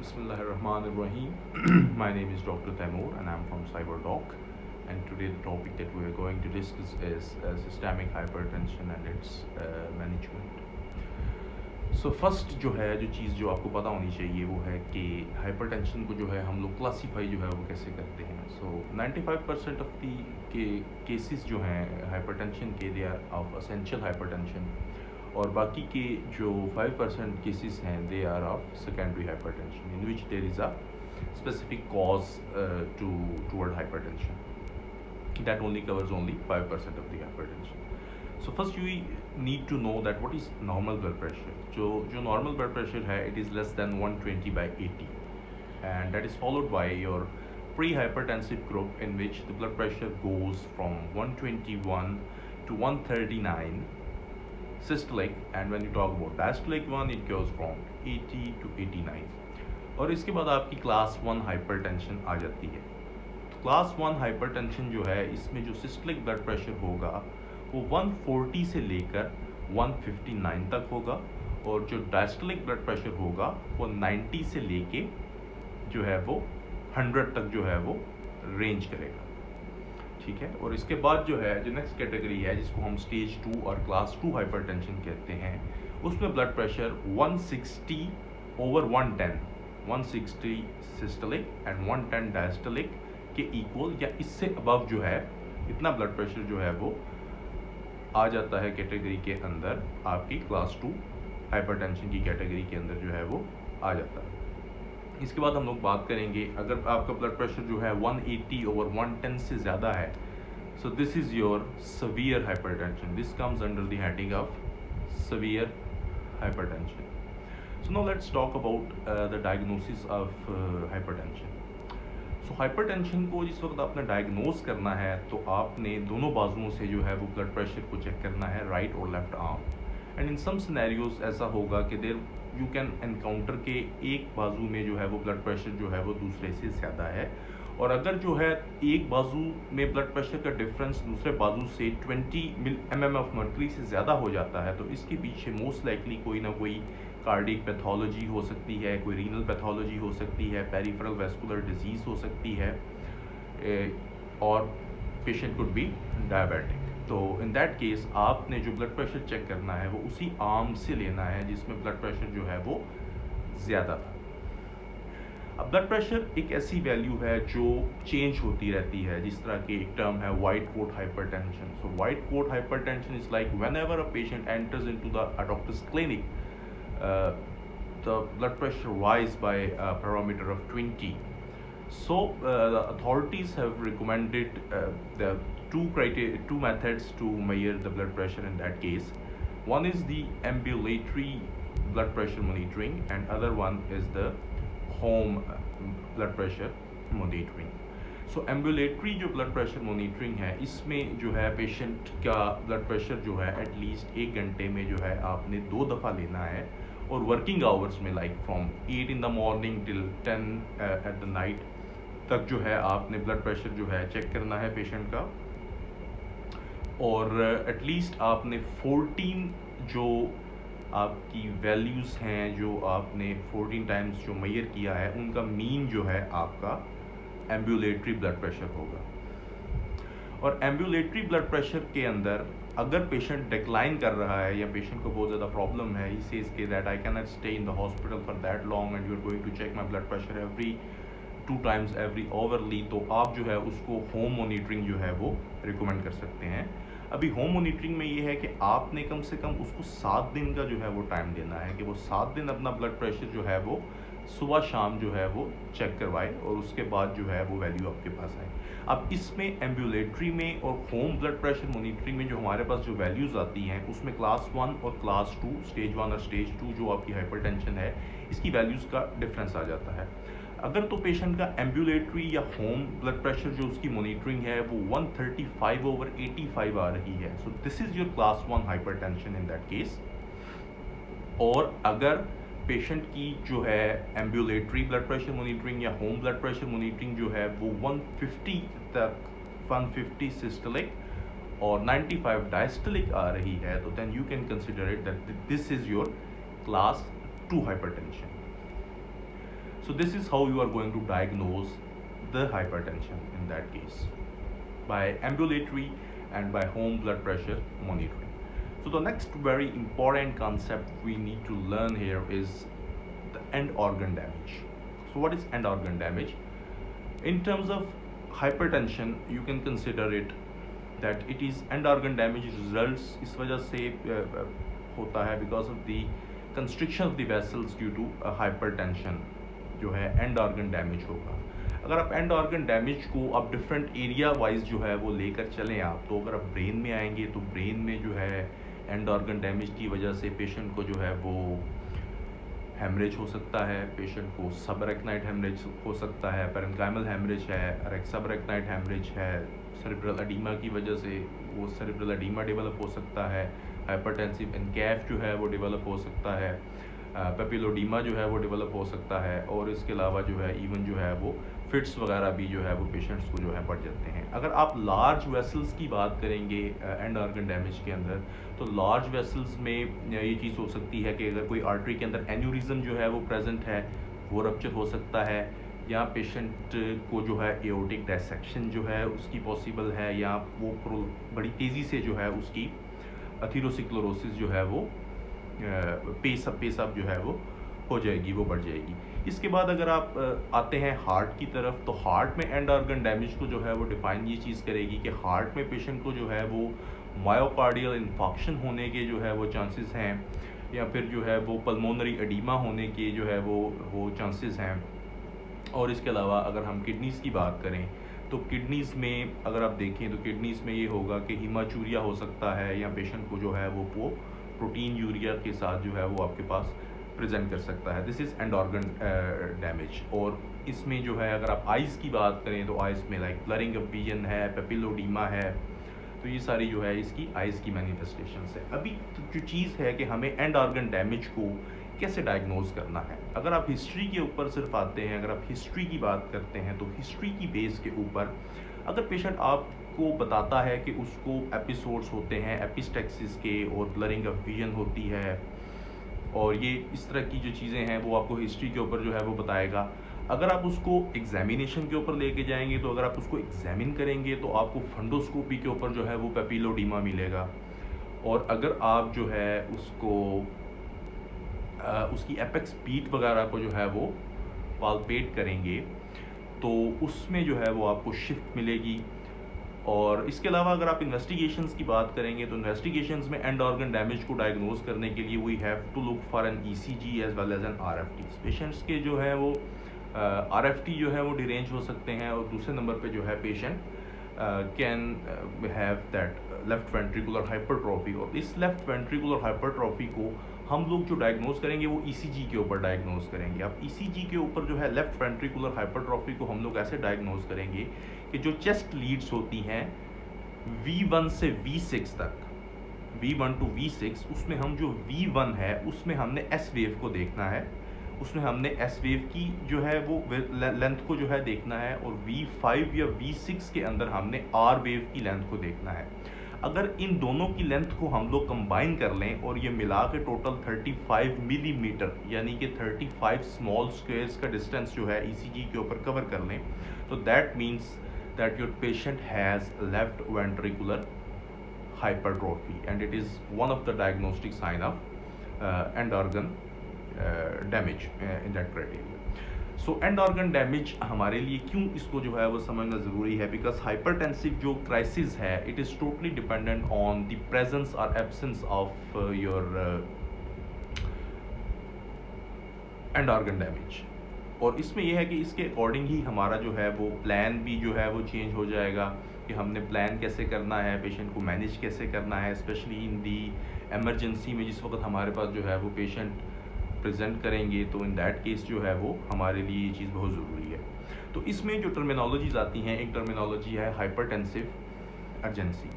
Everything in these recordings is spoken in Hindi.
Bismillahirrahmanirrahim. My name is Dr. Taimur and I'm from CyberDoc. And today the topic that we are going to discuss is systemic hypertension and its management. So first जो चीज़ जो आपको पता होनी चाहिए वो है कि हाइपरटेंशन को जो है हम लोग क्लासीफाई जो है वो कैसे करते हैं. सो 95% ऑफ दी के केसेस जो हैं हाइपरटेंशन के they are of essential hypertension और बाकी के जो 5% केसेस हैं they are of secondary hypertension in which there is a specific cause toward hypertension that only covers only 5% of the hypertension. So first we need to know that what is normal blood pressure. जो normal blood pressure है it is less than 120 by 80 and that is followed by your pre-hypertensive group in which the blood pressure goes from 121 to 139 systolic, and when you talk about diastolic one it goes from 80 to 89. और इसके बाद आपकी क्लास 1 हाइपरटेंशन आ जाती है. क्लास 1 हाइपरटेंशन जो है इसमें जो सिस्टलिक ब्लड प्रेशर होगा वो 140 से लेकर 159 तक होगा और जो डायस्टोलिक ब्लड प्रेशर होगा वो 90 से लेके जो है वो 100 तक जो है वो रेंज करेगा. ठीक है. और इसके बाद जो है जो नेक्स्ट कैटेगरी है जिसको हम स्टेज 2 और क्लास 2 हाइपरटेंशन कहते हैं उसमें blood pressure 160 over 110, 160 systolic and 110 diastolic के इक्वल या इससे अबव जो है इतना ब्लड प्रेशर जो है वो आ जाता है कैटेगरी के अंदर. आपकी क्लास 2 हाइपरटेंशन की कैटेगरी के अंदर जो है वो आ जाता है. इसके बाद हम लोग बात करेंगे अगर आपका ब्लड प्रेशर जो है 180 over 110 से ज़्यादा है so this is your severe hypertension. This comes under the heading of severe hypertension. So now let's talk about the diagnosis of hypertension. So hypertension को जिस वक्त आपने डायग्नोज करना है तो आपने दोनों बाजुओं से जो है वो ब्लड प्रेशर को चेक करना है, राइट और left arm. And in some scenarios ऐसा होगा कि देर यू कैन एनकाउंटर के एक बाजू में जो है वो ब्लड प्रेशर जो है वो दूसरे से ज़्यादा है और अगर जो है एक बाजू में ब्लड प्रेशर का डिफरेंस दूसरे बाजू से 20 mm ऑफ मर्करी से ज़्यादा हो जाता है तो इसके पीछे मोस्ट लाइकली कोई ना कोई कार्डिक पैथोलॉजी हो सकती है, कोई रीनल पैथोलॉजी हो सकती है, पेरिफेरल वेस्कुलर डिजीज़ हो सकती है और पेशेंट कुड बी डायबिटिक. तो इन दैट केस आपने जो ब्लड प्रेशर चेक करना है वो उसी आर्म से लेना है जिसमें ब्लड प्रेशर जो है वो ज़्यादा था. अब ब्लड प्रेशर एक ऐसी वैल्यू है जो चेंज होती रहती है. जिस तरह की एक टर्म है white coat hypertension. So white coat hypertension is like whenever a patient enters into the doctor's clinic the blood pressure rise by a parameter of 20. So the authorities have recommended the two methods to measure the blood pressure in that case. One is the ambulatory blood pressure monitoring and other one is the home blood pressure monitoring. So ambulatory जो blood pressure monitoring है इसमें जो है पेशेंट का ब्लड प्रेशर जो है एटलीस्ट 1 घंटे में जो है आपने 2 दफ़ा लेना है और वर्किंग आवर्स में like from 8 in the morning till 10 at the night तक जो है आपने ब्लड प्रेशर जो है चेक करना है पेशेंट का और एटलीस्ट आपने 14 जो आपकी वैल्यूज़ हैं जो आपने 14 टाइम्स जो मेजर किया है उनका मीन जो है आपका एम्बुलेटरी ब्लड प्रेशर होगा. और एम्बुलेटरी ब्लड प्रेशर के अंदर अगर पेशेंट डिक्लाइन कर रहा है या पेशेंट को बहुत ज़्यादा प्रॉब्लम है, ही सेज के that I can not stay in the hospital for that long and you are going to check my blood pressure every 2 times every hourly, तो आप जो है उसको होम मॉनिटरिंग जो है वो रिकमेंड कर सकते हैं. अभी होम मॉनिटरिंग में ये है कि आपने कम से कम उसको 7 दिन का जो है वो टाइम देना है कि वो 7 दिन अपना ब्लड प्रेशर जो है वो सुबह शाम जो है वो चेक करवाए और उसके बाद जो है वो वैल्यू आपके पास आए. अब इसमें एम्बुलेटरी में और होम ब्लड प्रेशर मॉनिटरिंग में जो हमारे पास जो वैल्यूज़ आती हैं उसमें क्लास 1 और क्लास 2 स्टेज 1 और स्टेज 2 जो आपकी हाइपरटेंशन है इसकी वैल्यूज़ का डिफरेंस आ जाता है. अगर तो पेशेंट का एम्बुलेटरी या होम ब्लड प्रेशर जो उसकी मॉनिटरिंग है वो 135 over 85 आ रही है so this is your class 1 hypertension in that case. और अगर पेशेंट की जो है एम्बुलेटरी ब्लड प्रेशर मॉनिटरिंग या होम ब्लड प्रेशर मॉनिटरिंग जो है वो 150 तक 150 सिस्टोलिक और 95 डायस्टोलिक आ रही है तो then you can consider it that this is your class 2 hypertension. So this is how you are going to diagnose the hypertension in that case, by ambulatory and by home blood pressure monitoring. So the next very important concept we need to learn here is the end organ damage. So what is end organ damage? In terms of hypertension, you can consider it that it is end organ damage results इस वजह से होता है because of the constriction of the vessels due to hypertension, जो है एंड ऑर्गन डैमेज होगा. अगर आप एंड ऑर्गन डैमेज को आप डिफरेंट एरिया वाइज जो है वो लेकर चलें आप, तो अगर आप ब्रेन में आएंगे तो ब्रेन में जो है एंड ऑर्गन डैमेज की वजह से पेशेंट को जो है वो हेमरेज हो सकता है, पेशेंट को सबरेक्नाइट हेमरेज हो सकता है, पेरेन्काइमल हेमरेज है, सबरेक्नाइट हेमरेज है, सेरेब्रल एडीमा की वजह से वो सेरेब्रल एडीमा डेवलप हो सकता है, हाइपरटेंसिव एनकैफ जो है वो डेवलप हो सकता है, पेपिलोडीमा जो है वो डेवलप हो सकता है, और इसके अलावा जो है इवन जो है वो फिट्स वगैरह भी जो है वो पेशेंट्स को जो है बढ़ जाते हैं. अगर आप लार्ज वेसल्स की बात करेंगे एंड ऑर्गन डैमेज के अंदर, तो लार्ज वेसल्स में ये चीज़ हो सकती है कि अगर कोई आर्टरी के अंदर एन्यूरिज्म जो है वो प्रेजेंट है, वो रप्चर हो सकता है, या पेशेंट को जो है एओर्टिक डायसेक्शन जो है उसकी पॉसिबल है, या वो बड़ी तेज़ी से जो है उसकी अथीरोस्क्लेरोसिस जो है वो पेसअप जो है वो हो जाएगी, वो बढ़ जाएगी. इसके बाद अगर आप आते हैं हार्ट की तरफ, तो हार्ट में एंड ऑर्गन डैमेज को जो है वो डिफाइन ये चीज़ करेगी कि हार्ट में पेशेंट को जो है वो मायोकार्डियल इन्फॉक्शन होने के जो है वो चांसेस हैं, या फिर जो है वो पल्मोनरी एडीमा होने के जो है वो चांसेस हैं. और इसके अलावा अगर हम किडनीज़ की बात करें, तो किडनीज़ में अगर आप देखें तो किडनीज़ में ये होगा कि हीमाचूरिया हो सकता है, या पेशेंट को जो है वो प्रोटीन यूरिया के साथ जो है वो आपके पास प्रेजेंट कर सकता है. This is and organ damage. और इसमें जो है अगर आप आइज़ की बात करें तो आइज़ में लाइक ब्लरिंग ऑफ विजन है, पेपिलोडीमा है, तो ये सारी जो है इसकी आइज़ की मैनिफेस्टेशंस है. अभी जो चीज़ है कि हमें एंड ऑर्गन डैमेज को कैसे डायग्नोज करना है. अगर आप हिस्ट्री के ऊपर सिर्फ आते हैं, अगर आप हिस्ट्री की बात करते हैं, तो हिस्ट्री की बेस के ऊपर अगर पेशेंट आपको बताता है कि उसको एपिसोड्स होते हैं एपिस्टेक्सिस के और ब्लरिंग ऑफ विजन होती है, और ये इस तरह की जो चीज़ें हैं वो आपको हिस्ट्री के ऊपर जो है वो बताएगा. अगर आप उसको एग्जामिनेशन के ऊपर लेके जाएंगे, तो अगर आप उसको एग्जामिन करेंगे तो आपको फंडोस्कोपी के ऊपर जो है वो पेपिलोडीमा मिलेगा. और अगर आप जो है उसको उसकी एपेक्स बीट वगैरह को जो है वो पाल्पेट करेंगे, तो उसमें जो है वो आपको शिफ्ट मिलेगी. और इसके अलावा अगर आप इन्वेस्टिगेशंस की बात करेंगे, तो इन्वेस्टिगेशंस में एंड ऑर्गन डैमेज को डायग्नोज करने के लिए we have to look for an ECG as well as an RFT. Patients के जो है वो आरएफटी जो है वो डिरेंज हो सकते हैं, और दूसरे नंबर पे जो है patient can have that left ventricular hypertrophy. और इस लेफ्ट वेंट्रिकुलर हाइपरट्रॉफी को हम लोग जो डायग्नोज करेंगे वो ईसीजी के ऊपर डायग्नोज करेंगे. अब ईसीजी के ऊपर जो है लेफ्ट वेंट्रिकुलर हाइपरट्रॉफी को हम लोग ऐसे डायग्नोज करेंगे कि जो चेस्ट लीड्स होती हैं V1 से V6 तक, V1 टू V6, उसमें हम जो V1 है उसमें हमने एस वेव को देखना है, उसमें हमने एस वेव की जो है वो लेंथ को जो है देखना है, और V5 या V6 के अंदर हमने आर वेव की लेंथ को देखना है. अगर इन दोनों की लेंथ को हम लोग कंबाइन कर लें और ये मिला के टोटल 35 मिलीमीटर यानी कि 35 स्मॉल स्क्वायर्स का डिस्टेंस जो है ईसीजी के ऊपर कवर कर लें, तो that means that your patient has left ventricular hypertrophy, and it is one of the diagnostic sign of end organ damage in that criteria. So end organ damage हमारे लिए क्यों इसको जो है वो समझना ज़रूरी है, because hypertensive जो crisis है it is totally dependent on the presence or absence of your end organ damage. और इसमें यह है कि इसके अकॉर्डिंग ही हमारा जो है वो प्लान भी जो है वो चेंज हो जाएगा कि हमने प्लान कैसे करना है, पेशेंट को मैनेज कैसे करना है, स्पेशली इन दी एमरजेंसी में जिस वक्त हमारे पास जो है वो पेशेंट प्रेजेंट करेंगे, तो इन दैट केस जो है वो हमारे लिए ये चीज़ बहुत ज़रूरी है. तो इसमें जो टर्मिनोलॉजीज आती हैं, एक टर्मिनोलॉजी है हाइपरटेंसिव अर्जेंसी.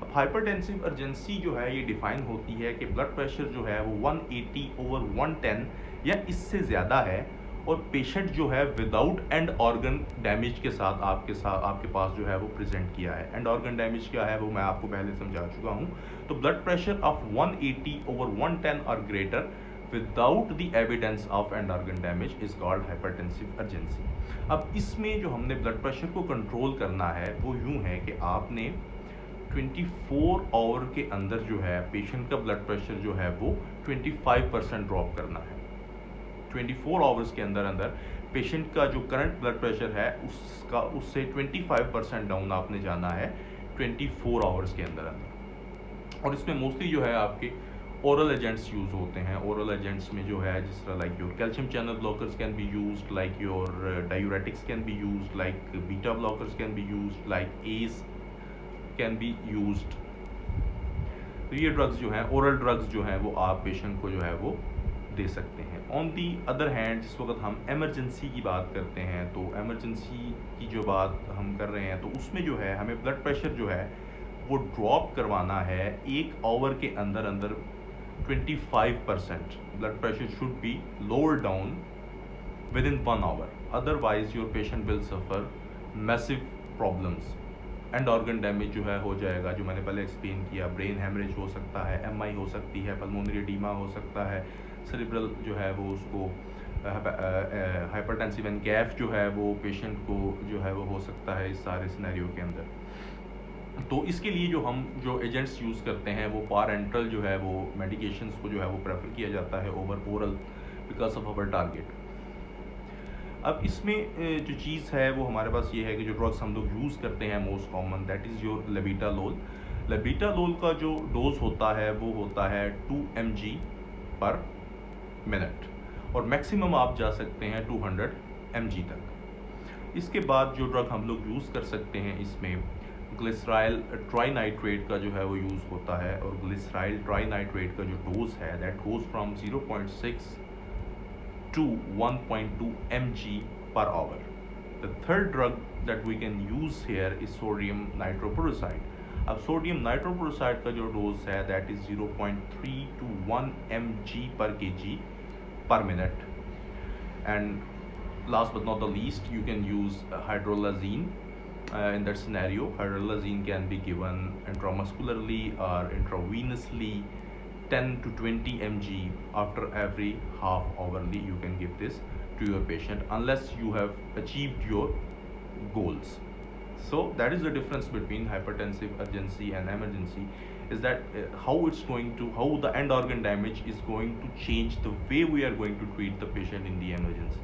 अब हाइपरटेंसिव अर्जेंसी जो है ये डिफ़ाइन होती है कि ब्लड प्रेशर जो है वो 180/110 या इससे ज़्यादा है, और पेशेंट जो है विदाउट एंड ऑर्गन डैमेज के साथ आपके पास जो है वो प्रेजेंट किया है. एंड ऑर्गन डैमेज क्या है वो मैं आपको पहले समझा चुका हूँ. तो ब्लड प्रेशर ऑफ 180/110 और greater without the evidence of and organ damage is called hypertensive urgency. अब इसमें जो हमने ब्लड प्रेशर को कंट्रोल करना है वो यूं है कि आपने 24 आवर के अंदर जो है पेशेंट का ब्लड प्रेशर जो है वो 25% ड्रॉप करना है। 24 आवर्स के अंदर अंदर पेशेंट का जो करंट ब्लड प्रेशर है उससे 25% डाउन आपने जाना है 24 आवर्स के अंदर अंदर। और इसमें मोस्टली जो है आपके ओरल एजेंट्स यूज होते हैं। ओरल एजेंट्स में जो है जिस तरह like your calcium channel blockers can be used, like your diuretics can be used, like beta blockers can be used, like S can be used. तो ये ड्रग्स जो हैं, ओरल ड्रग्स जो हैं, वो आप पेशेंट को जो है वो दे सकते हैं। ऑन दी अदर हैंड जिस वक्त हम एमरजेंसी की बात करते हैं, तो एमरजेंसी की जो बात हम कर रहे हैं तो उसमें जो है हमें ब्लड प्रेशर जो है वो ड्रॉप करवाना है 1 आवर के अंदर अंदर 25%। Blood pressure should be lower down within 1 hour, otherwise your patient will suffer massive problems. End organ damage जो है हो जाएगा, जो मैंने पहले एक्सप्लेन किया। ब्रेन हेमरेज हो सकता है, एमआई हो सकती है, पल्मोनरी एडीमा हो सकता है, सेरिब्रल जो है वो उसको हाइपरटेंसिव एनकैफ जो है वो पेशेंट को जो है वो हो सकता है इस सारे सिनेरियो के अंदर। तो इसके लिए जो एजेंट्स यूज़ करते हैं वो पारेंटल जो है वो मेडिकेशंस को जो है वो प्रेफर किया जाता है over oral because of our target. अब इसमें जो चीज़ है वो हमारे पास ये है कि जो ड्रग्स हम लोग यूज़ करते हैं most common that is your labetalol. Labetalol का जो डोज होता है वो होता है 2 mg पर मिनट, और मैक्सिमम आप जा सकते हैं 200 mg तक। इसके बाद जो ड्रग हम लोग यूज़ कर सकते हैं इसमें ग्लिसराइल ट्राइनाइट्रेट का जो है वो यूज़ होता है, और ग्लिसराइल ट्राइनाइट्रेट का जो डोज है that goes from 0.6 to 1.2 mg per hour. The third drug that we can use here is sodium nitroprusside. अब सोडियम नाइट्रोप्रोसाइड का जो डोज है that is 0.3 to 1 mg per kg per minute. And last but not the least, you can use hydralazine. In that scenario, hydralazine can be given intramuscularly or intravenously 10 to 20 mg after every half hourly. You can give this to your patient unless you have achieved your goals. So that is the difference between hypertensive urgency and emergency, is that how the end organ damage is going to change the way we are going to treat the patient in the emergency.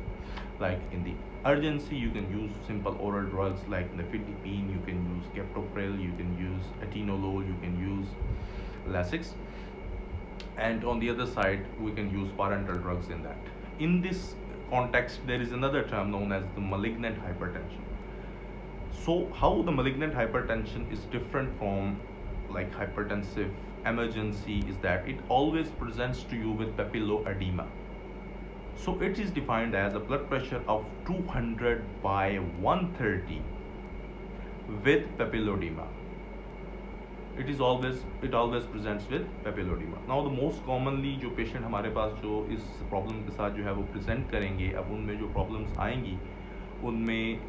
Like in the urgency, you can use simple oral drugs like nifedipine, you can use captopril, you can use atenolol, you can use Lasix, and on the other side we can use parenteral drugs in that. In this context, there is another term known as the malignant hypertension. So how the malignant hypertension is different from like hypertensive emergency is that it always presents to you with papilloedema. So it is defined as a blood pressure of 200 by 130 with papilloedema. It always presents with papilloedema. Now the most commonly जो पेशेंट हमारे पास जो इस प्रॉब्लम के साथ जो है वो प्रेजेंट करेंगे, अब उनमें जो प्रॉब्लम्स आएंगी उनमें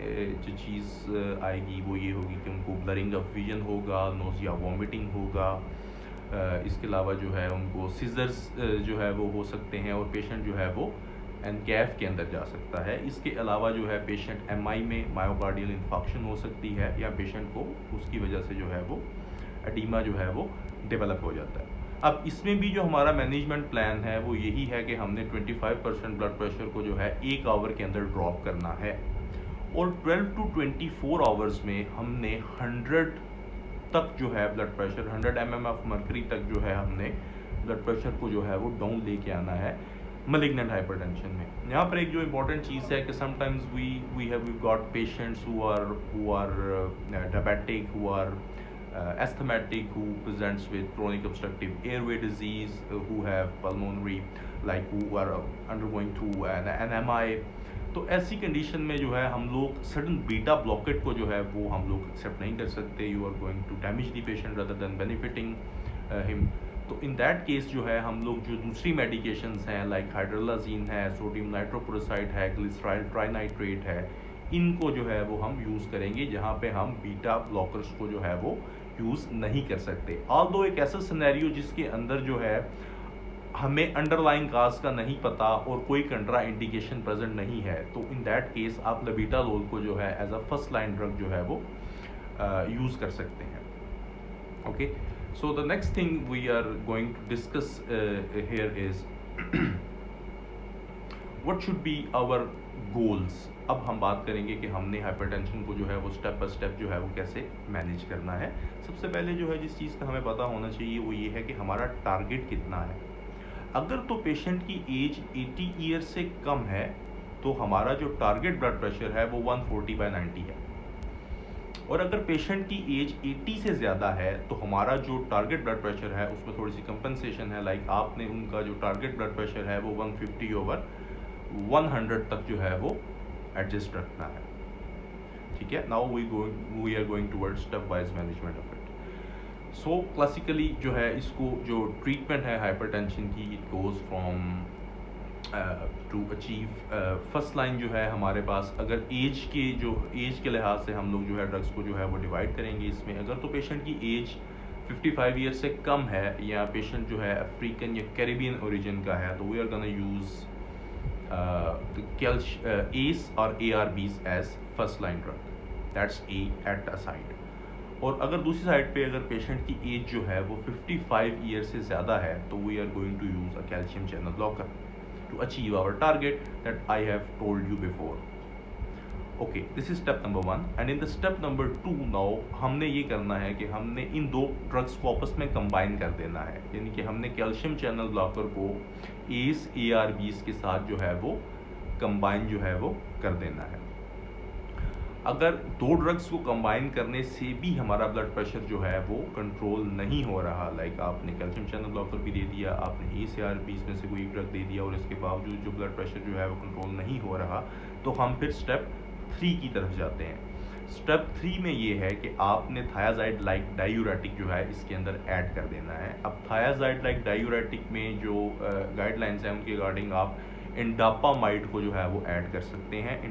जो चीज़ आएगी वो ये होगी कि उनको ब्लरिंग ऑफ विजन होगा, नोजिया वॉमिटिंग होगा, इसके अलावा जो है उनको सीजर्स जो है वो हो सकते हैं, और पेशेंट जो है वो एनकैफ के अंदर जा सकता है। इसके अलावा जो है पेशेंट एमआई में मायोकार्डियल इन्फेक्शन हो सकती है, या पेशेंट को उसकी वजह से जो है वो एडीमा जो है वो डेवलप हो जाता है। अब इसमें भी जो हमारा मैनेजमेंट प्लान है वो यही है कि हमने 25% ब्लड प्रेशर को जो है 1 आवर के अंदर ड्रॉप करना है, और 12 to 24 आवर्स में हमने 100 तक जो है blood pressure 100 mm of mercury तक जो है हमने ब्लड प्रेशर को जो है वो डाउन लेके आना है malignant hypertension में। यहाँ पर एक जो इम्पोर्टेंट चीज़ है कि sometimes we have got patients who are diabetic, who are asthmatic, who presents with chronic obstructive airway disease, who have pulmonary, like who are undergoing through an MI। तो ऐसी कंडीशन में जो है हम लोग सडन बीटा ब्लॉकेट को जो है वो हम लोग एक्सेप्ट नहीं कर सकते। You are going to damage the patient rather than benefiting him. तो इन दैट केस जो है हम लोग जो दूसरी मेडिकेशंस हैं लाइक हाइड्रोलाजीन है, सोडियम नाइट्रोप्रोसाइड है, ग्लिसराइल ट्राइनाइट्रेट है, इनको जो है वो हम यूज़ करेंगे जहाँ पे हम बीटा ब्लॉकर्स को जो है वो यूज़ नहीं कर सकते। ऑल्दो एक ऐसा सिनेरियो जिसके अंदर जो है हमें अंडरलाइन काज का नहीं पता और कोई कंट्रा इंडिकेशन प्रेजेंट नहीं है, तो इन दैट केस आप लबीटालोल को जो है as a first line drug जो है वो यूज़ कर सकते हैं. Okay, so the next thing we are going to discuss here is what should be our goals. अब हम बात करेंगे कि हमने हाइपरटेंशन को जो है वो स्टेप बाय स्टेप जो है वो कैसे मैनेज करना है. सबसे पहले जो है जिस चीज़ का हमें पता होना चाहिए वो ये है कि हमारा टारगेट कितना है. अगर तो पेशेंट की एज 80 ईयर से कम है तो हमारा जो टारगेट ब्लड प्रेशर है वो 140/90 है. और अगर पेशेंट की एज 80 से ज़्यादा है तो हमारा जो टारगेट ब्लड प्रेशर है उसमें थोड़ी सी कंपनसेशन है. लाइक आपने उनका जो टारगेट ब्लड प्रेशर है वो 150/100 तक जो है वो एडजस्ट रखना है. ठीक है. Now we are going towards step wise management of it. So classically जो है इसको जो ट्रीटमेंट है हाइपरटेंशन की, it goes from to achieve first line जो है हमारे पास. अगर एज के लिहाज से हम लोग जो है ड्रग्स को जो है वो डिवाइड करेंगे इसमें. अगर तो पेशेंट की एज 55 ईयर से कम है या पेशेंट जो है अफ्रीकन या कैरिबियन ओरिजिन का है तो we are gonna use ACE और ARBs as first line drug. That's A at a side. और अगर दूसरी साइड पे अगर पेशेंट की एज जो है वो 55 ईयर से ज़्यादा है तो we are going to use a calcium channel blocker to achieve our target that I have told you before. Okay, this is step number 1. And in the step number 2 now हमने ये करना है कि हमने इन दो ड्रग्स को आपस में कंबाइन कर देना है. यानी कि हमने कैल्शियम चैनल ब्लॉकर को ACE ARBs के साथ जो है वो कंबाइन जो है वो कर देना है. अगर दो ड्रग्स को कंबाइन करने से भी हमारा ब्लड प्रेशर जो है वो कंट्रोल नहीं हो रहा, लाइक आपने कैल्शियम चैनल ब्लॉकर भी दे दिया, आपने ACE ARBs में से कोई ड्रग दे दिया और इसके बावजूद जो ब्लड प्रेशर जो है वो कंट्रोल नहीं हो रहा, तो हम फिर स्टेप 3 की तरफ जाते हैं. स्टेप 3 में ये है कि आपने थायाजाइड लाइक डायूरेटिक जो है इसके अंदर ऐड कर देना है. अब थायाजाइड लाइक डायूरेटिक में जो गाइडलाइंस हैं उनके अकॉर्डिंग आप इंडापामाइड को जो है वो ऐड कर सकते हैं.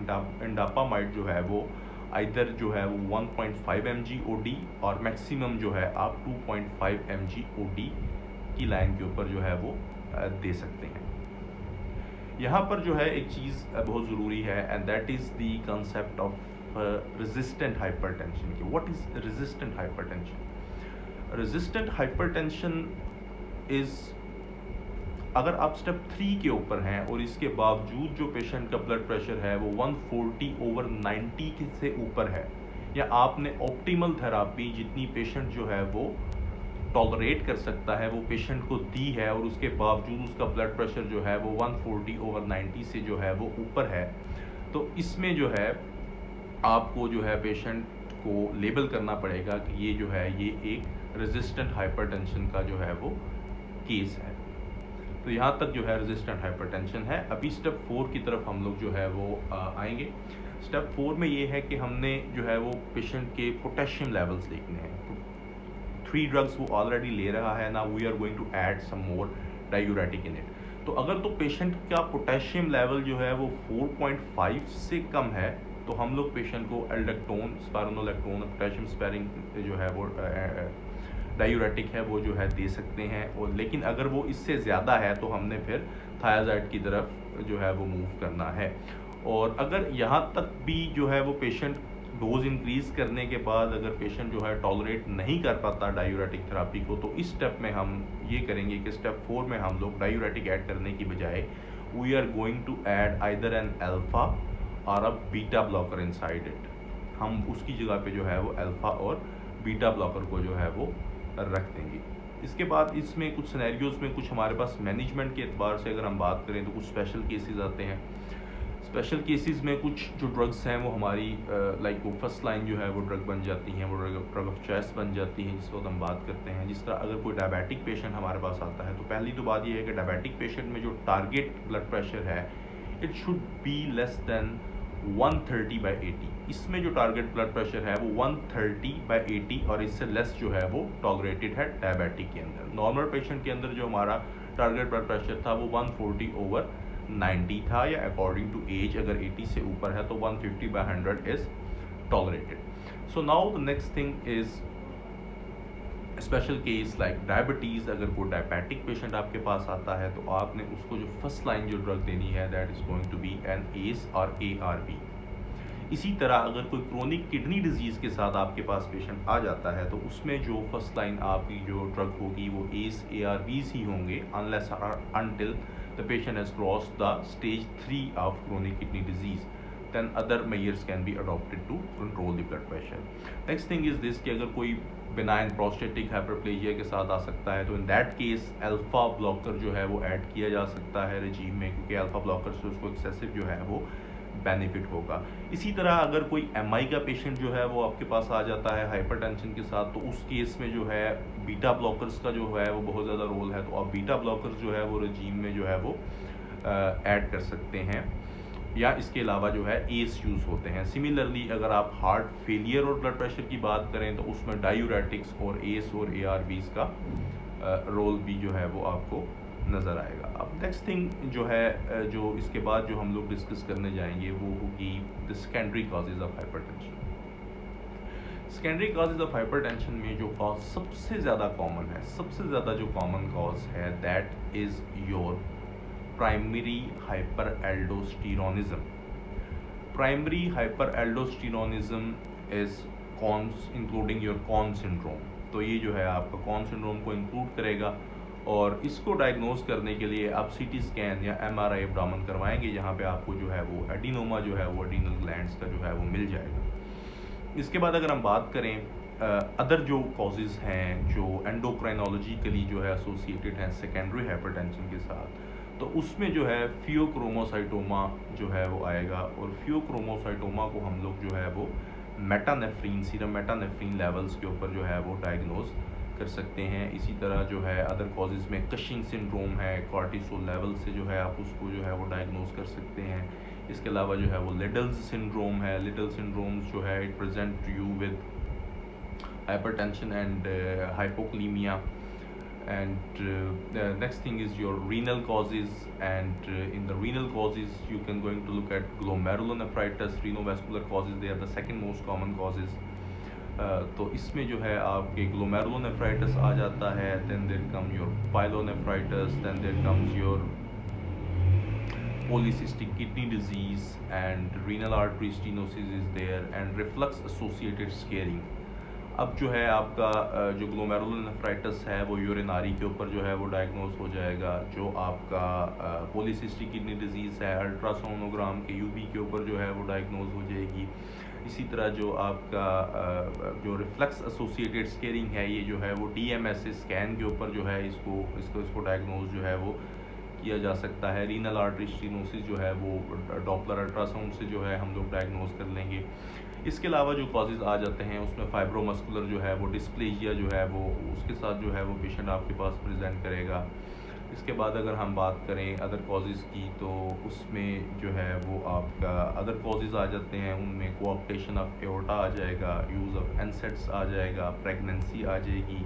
इंडापामाइड जो है वो आइदर जो है वो 1.5 mg OD और मैक्सिमम जो है आप 2.5 mg OD की लाइन के ऊपर जो है वो दे सकते हैं. यहाँ पर जो है एक चीज़ बहुत ज़रूरी है and that is the concept of resistant hypertension की. What is resistant hypertension? Resistant hypertension is अगर आप स्टेप 3 के ऊपर हैं और इसके बावजूद जो पेशेंट का ब्लड प्रेशर है वो 140/90 से ऊपर है, या आपने ऑप्टिमल थेरापी जितनी पेशेंट जो है वो टॉलरेट कर सकता है वो पेशेंट को दी है और उसके बावजूद उसका ब्लड प्रेशर जो है वो 140/90 से जो है वो ऊपर है, तो इसमें जो है आपको जो है पेशेंट को लेबल करना पड़ेगा कि ये जो है ये एक रेजिस्टेंट हाइपरटेंशन का जो है वो केस है. तो यहाँ तक जो है रेजिस्टेंट हाइपरटेंशन है. अभी स्टेप 4 की तरफ हम लोग जो है वो आएंगे. स्टेप 4 में ये है कि हमने जो है वो पेशेंट के पोटेशियम लेवल्स देखने हैं. 3 ड्रग्स वो ऑलरेडी ले रहा है ना, we are going to add some more diuretic in it. तो अगर तो पेशेंट का पोटेशियम लेवल जो है वो 4.5 से कम है तो हम लोग पेशेंट को एल्डक्टोन, स्पाइरोनोलैक्टोन, पोटेशियम स्पेयरिंग जो है वो डायूरेटिक है वो जो है दे सकते हैं. और लेकिन अगर वो इससे ज़्यादा है तो हमने फिर थायाजाइड की तरफ जो है वो मूव करना है. और अगर यहाँ तक भी जो है वो पेशेंट डोज इंक्रीज़ करने के बाद अगर पेशेंट जो है टॉलरेट नहीं कर पाता डायूरेटिक थेरापी को, तो इस स्टेप में हम ये करेंगे कि स्टेप 4 में हम लोग डायूरेटिक ऐड करने की बजाय we are going to add either an alpha और a beta blocker inside it. हम उसकी जगह पे जो है वो अल्फ़ा और बीटा ब्लॉकर को जो है वो रख देंगे. इसके बाद इसमें कुछ सिनेरियोज़ में कुछ हमारे पास मैनेजमेंट के एतबार से अगर हम बात करें तो कुछ स्पेशल केसेस आते हैं. स्पेशल केसेस में कुछ जो ड्रग्स हैं वो हमारी लाइक वो फर्स्ट लाइन जो है वो ड्रग बन जाती हैं, वो ड्रग ऑफ चॉइस बन जाती हैं जिस वक्त हम बात करते हैं. जिस तरह अगर कोई डायबिटिक पेशेंट हमारे पास आता है तो पहली तो बात ये है कि डायबिटिक पेशेंट में जो टारगेट ब्लड प्रेशर है it should be less than 130/80. इसमें जो टारगेट ब्लड प्रेशर है वो 130/80 और इससे लेस जो है वो टॉलरेटेड है डायबिटिक के अंदर. नॉर्मल पेशेंट के अंदर जो हमारा टारगेट ब्लड प्रेशर था वो 140/90 था, या अकॉर्डिंग टू एज अगर 80 से ऊपर है तो 150/100 is tolerated. So now the next thing is special case like diabetes, अगर कोई डायबिटिक पेशेंट आपके पास आता है तो आपने उसको जो फर्स्ट लाइन जो ड्रग देनी है that is going to be an ACE और ARB। इसी तरह अगर कोई क्रोनिक किडनी डिजीज़ के साथ आपके पास पेशेंट आ जाता है तो उसमें जो फर्स्ट लाइन आपकी जो ड्रग होगी वो एस ARBs ही होंगे, unless until the patient has crossed the stage 3 of chronic kidney disease, then other measures can be adopted to control the blood pressure. Next thing is this कि अगर कोई बिनाइन प्रोस्टेटिक हाइपरप्लेजिया के साथ आ सकता है तो in that case alpha blocker जो है वो ऐड किया जा सकता है रजीम में, क्योंकि अल्फा ब्लॉकर से उसको एक्सेसिव जो है वो बेनिफिट होगा। इसी तरह अगर कोई MI का पेशेंट जो है वो आपके पास आ जाता है हाइपरटेंशन के साथ, तो उस केस में जो है बीटा ब्लॉकर्स का जो है वो बहुत ज़्यादा रोल है, तो आप बीटा ब्लॉकर्स जो है वो रजीम में जो है वो ऐड कर सकते हैं, या इसके अलावा जो है एस यूज़ होते हैं। सिमिलरली अगर आप हार्ट फेलियर और ब्लड प्रेशर की बात करें तो उसमें डायूरेटिक्स और एस और ARBs का रोल भी जो है वो आपको नज़र आएगा। अब नेक्स्ट थिंग जो है जो इसके बाद जो हम लोग डिस्कस करने जाएंगे वो होगी the secondary causes of hypertension. Secondary causes of hypertension में जो कॉज सबसे ज़्यादा कॉमन है, सबसे ज़्यादा जो कॉमन कॉज है that is your primary hyperaldosteronism. Primary hyperaldosteronism is Conn's including your Conn syndrome. तो ये जो है आपका कॉन सिंड्रोम को इंक्लूड करेगा, और इसको डायग्नोज करने के लिए आप CT स्कैन या MRI एब्डोमेन करवाएंगे, जहाँ पे आपको जो है वो एडिनोमा जो है वो एडिनल ग्लैंड्स का जो है वो मिल जाएगा। इसके बाद अगर हम बात करें अदर जो कॉजेज़ हैं जो एंडोक्राइनोलॉजिकली जो है एसोसिएटेड हैं सेकेंडरी हाइपरटेंशन के साथ, तो उसमें जो है फियोक्रोमोसाइटोमा जो है वो आएगा, और फियोक्रोमोसाइटोमा को हम लोग जो है वो मेटानेफ्रीन, सीरम मेटानेफ्रीन लेवल्स के ऊपर जो है वो डायग्नोज कर सकते हैं। इसी तरह जो है अदर कॉजेज़ में कशिंग सिंड्रोम है, कॉर्टिसोल लेवल से जो है आप उसको जो है वो डायग्नोज कर सकते हैं। इसके अलावा जो है वो लिडल्स सिंड्रोम है। लिडल सिंड्रोम्स जो है it present you with hypertension and hypokalemia, and next thing is your renal causes, and in the renal causes you can going to look at glomerulonephritis, renovascular causes, they are the second most common causes. तो इसमें जो है आपके glomerulonephritis आ जाता है, then there come your pyelonephritis, then there comes your polycystic kidney disease, and renal artery stenosis is there, and reflux associated scarring. अब जो है आपका जो ग्लोमेरुलोनेफ्राइटिस है वो यूरिनारी के ऊपर जो है वो डायग्नोज हो जाएगा। जो आपका पॉलीसिस्टिक किडनी डिजीज़ है अल्ट्रासोनोग्राम के UV के ऊपर जो है वो डायग्नोज हो जाएगी। इसी तरह जो आपका जो रिफ्लक्स एसोसिएटेड स्केरिंग है ये जो है वो DMS स्कैन के ऊपर जो है इसको डायग्नोज जो है वो किया जा सकता है। रीनल आर्टरी स्टेनोसिस जो है वो डॉपलर अल्ट्रासाउंड से जो है हम लोग डायग्नोज कर लेंगे। इसके अलावा जो कॉजेज़ आ जाते हैं उसमें फाइब्रोमस्कुलर जो है वो डिस्प्लेजिया जो है वो उसके साथ जो है वो पेशेंट आपके पास प्रेजेंट करेगा। इसके बाद अगर हम बात करें अदर कॉजेज़ की तो उसमें जो है वो आपका अदर कॉजेज़ आ जाते हैं, उनमें कोऑप्टेशन ऑफ एओर्टा आ जाएगा, यूज़ ऑफ एनसेट्स आ जाएगा, प्रेगनेंसी आ जाएगी,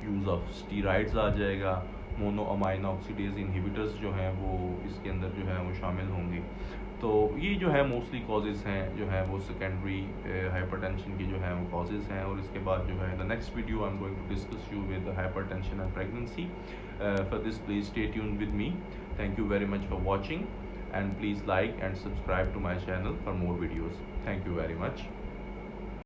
यूज़ ऑफ स्टीराइड्स आ जाएगा, मोनोअमाइनो ऑक्सीडेज इनहिबिटर्स जो हैं वो इसके अंदर जो है वो शामिल होंगे। तो ये जो है मोस्टली कॉजेज़ हैं जो है वो सेकेंडरी हाइपरटेंशन के जो है वो कॉजेज़ हैं। और इसके बाद जो है the next video I am going to discuss you with hypertension and pregnancy. For this please stay tuned with me. Thank you very much for watching, and please like and subscribe to my channel for more videos. Thank you very much.